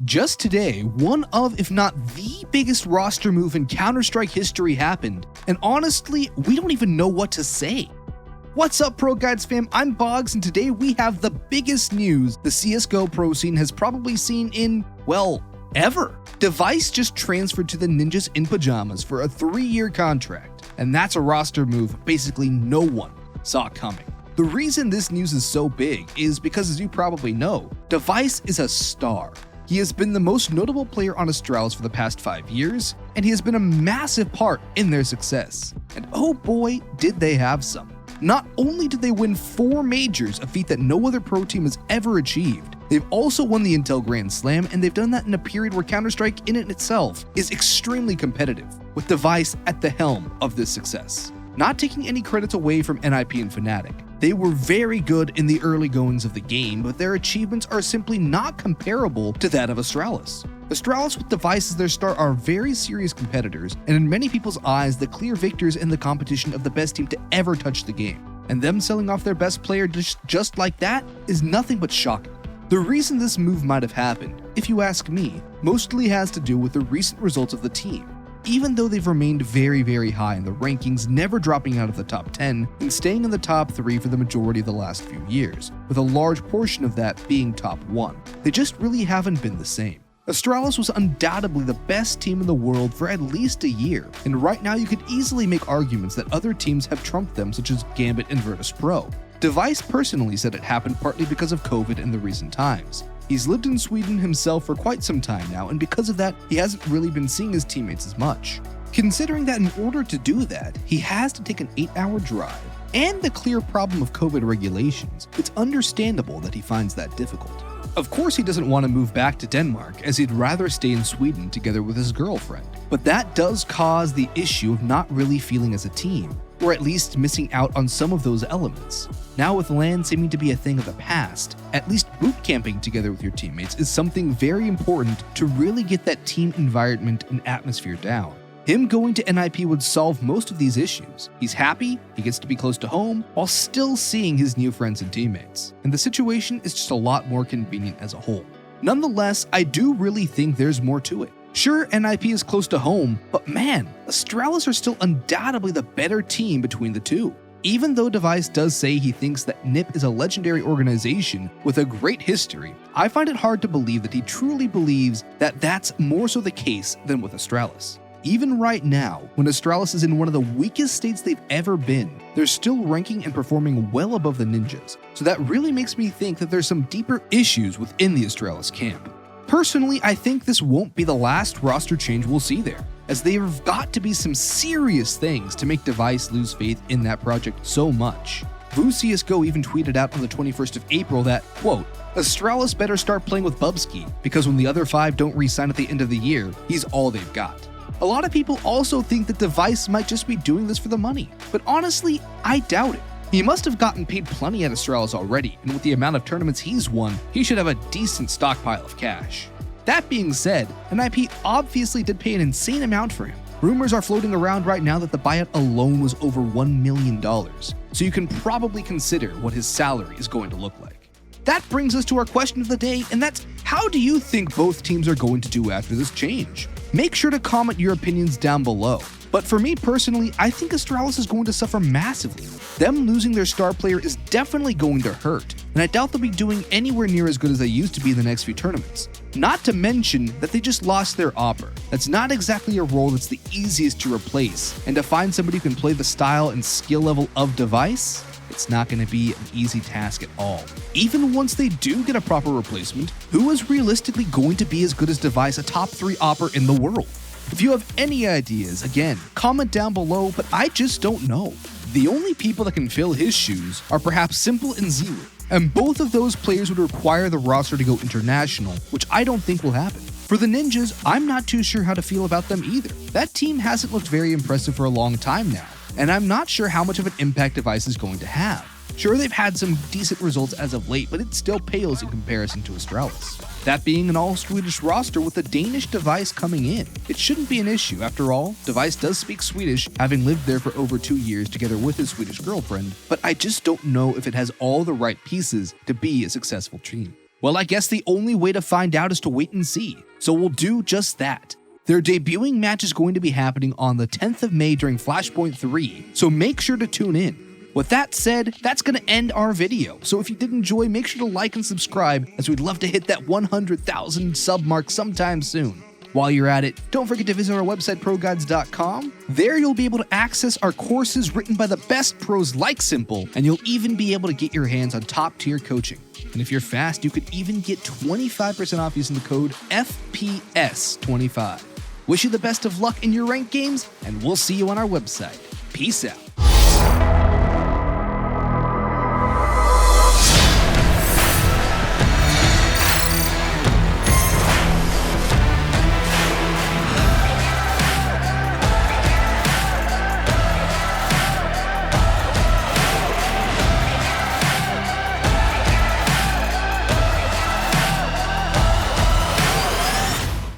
Just today, one of, if not the biggest roster move in Counter-Strike history happened, and honestly, we don't even know what to say. What's up, ProGuides fam? I'm Boggs, and today we have the biggest news the CSGO pro scene has probably seen in, well, ever. Device just transferred to the Ninjas in Pajamas for a 3-year contract, and that's a roster move basically no one saw coming. The reason this news is so big is because, as you probably know, Device is a star. He has been the most notable player on Astralis for the past 5 years, and he has been a massive part in their success. And oh boy, did they have some. Not only did they win 4 majors, a feat that no other pro team has ever achieved, they've also won the Intel Grand Slam, and they've done that in a period where Counter-Strike in itself is extremely competitive, with Device at the helm of this success. Not taking any credits away from NiP and Fnatic, they were very good in the early goings of the game, but their achievements are simply not comparable to that of Astralis. Astralis with Device as their star are very serious competitors, and in many people's eyes, the clear victors in the competition of the best team to ever touch the game. And them selling off their best player just like that is nothing but shocking. The reason this move might have happened, if you ask me, mostly has to do with the recent results of the team. Even though they've remained very high in the rankings, never dropping out of the top 10 and staying in the top 3 for the majority of the last few years, with a large portion of that being top 1. They just really haven't been the same. Astralis was undoubtedly the best team in the world for at least a year, and right now you could easily make arguments that other teams have trumped them, such as Gambit and Virtus.pro. Device personally said it happened partly because of COVID in the recent times. He's lived in Sweden himself for quite some time now, and because of that, he hasn't really been seeing his teammates as much. Considering that in order to do that, he has to take an 8-hour drive, and the clear problem of COVID regulations, it's understandable that he finds that difficult. Of course, he doesn't want to move back to Denmark, as he'd rather stay in Sweden together with his girlfriend. But that does cause the issue of not really feeling as a team, or at least missing out on some of those elements. Now with LAN seeming to be a thing of the past, at least boot camping together with your teammates is something very important to really get that team environment and atmosphere down. Him going to NiP would solve most of these issues. He's happy, he gets to be close to home, while still seeing his new friends and teammates. And the situation is just a lot more convenient as a whole. Nonetheless, I do really think there's more to it. Sure, NiP is close to home, but man, Astralis are still undoubtedly the better team between the two. Even though Device does say he thinks that NiP is a legendary organization with a great history, I find it hard to believe that he truly believes that that's more so the case than with Astralis. Even right now, when Astralis is in one of the weakest states they've ever been, they're still ranking and performing well above the Ninjas, so that really makes me think that there's some deeper issues within the Astralis camp. Personally, I think this won't be the last roster change we'll see there, as there have got to be some serious things to make Device lose faith in that project so much. CSGO even tweeted out on the 21st of April that, quote, Astralis better start playing with Bubsky, because when the other 5 don't re-sign at the end of the year, he's all they've got. A lot of people also think that Device might just be doing this for the money, but honestly, I doubt it. He must have gotten paid plenty at Astralis already, and with the amount of tournaments he's won, he should have a decent stockpile of cash. That being said, NiP obviously did pay an insane amount for him. Rumors are floating around right now that the buyout alone was over $1 million, so you can probably consider what his salary is going to look like. That brings us to our question of the day, and that's, how do you think both teams are going to do after this change? Make sure to comment your opinions down below. But for me personally, I think Astralis is going to suffer massively. Them losing their star player is definitely going to hurt, and I doubt they'll be doing anywhere near as good as they used to be in the next few tournaments. Not to mention that they just lost their Opper. That's not exactly a role that's the easiest to replace, and to find somebody who can play the style and skill level of Device, it's not going to be an easy task at all. Even once they do get a proper replacement, who is realistically going to be as good as Device, a top 3 Opper in the world? If you have any ideas, again, comment down below, but I just don't know. The only people that can fill his shoes are perhaps Simple and Zero, and both of those players would require the roster to go international, which I don't think will happen. For the Ninjas, I'm not too sure how to feel about them either. That team hasn't looked very impressive for a long time now, and I'm not sure how much of an impact Device is going to have. Sure, they've had some decent results as of late, but it still pales in comparison to Astralis. That being an all-Swedish roster with a Danish Device coming in, it shouldn't be an issue. After all, Device does speak Swedish, having lived there for over 2 years together with his Swedish girlfriend, but I just don't know if it has all the right pieces to be a successful team. Well, I guess the only way to find out is to wait and see. So we'll do just that. Their debuting match is going to be happening on the 10th of May during Flashpoint 3, so make sure to tune in. With that said, that's going to end our video, so if you did enjoy, make sure to like and subscribe, as we'd love to hit that 100,000 sub mark sometime soon. While you're at it, don't forget to visit our website, ProGuides.com. There you'll be able to access our courses written by the best pros like Simple, and you'll even be able to get your hands on top-tier coaching. And if you're fast, you could even get 25% off using the code FPS25. Wish you the best of luck in your ranked games, and we'll see you on our website. Peace out.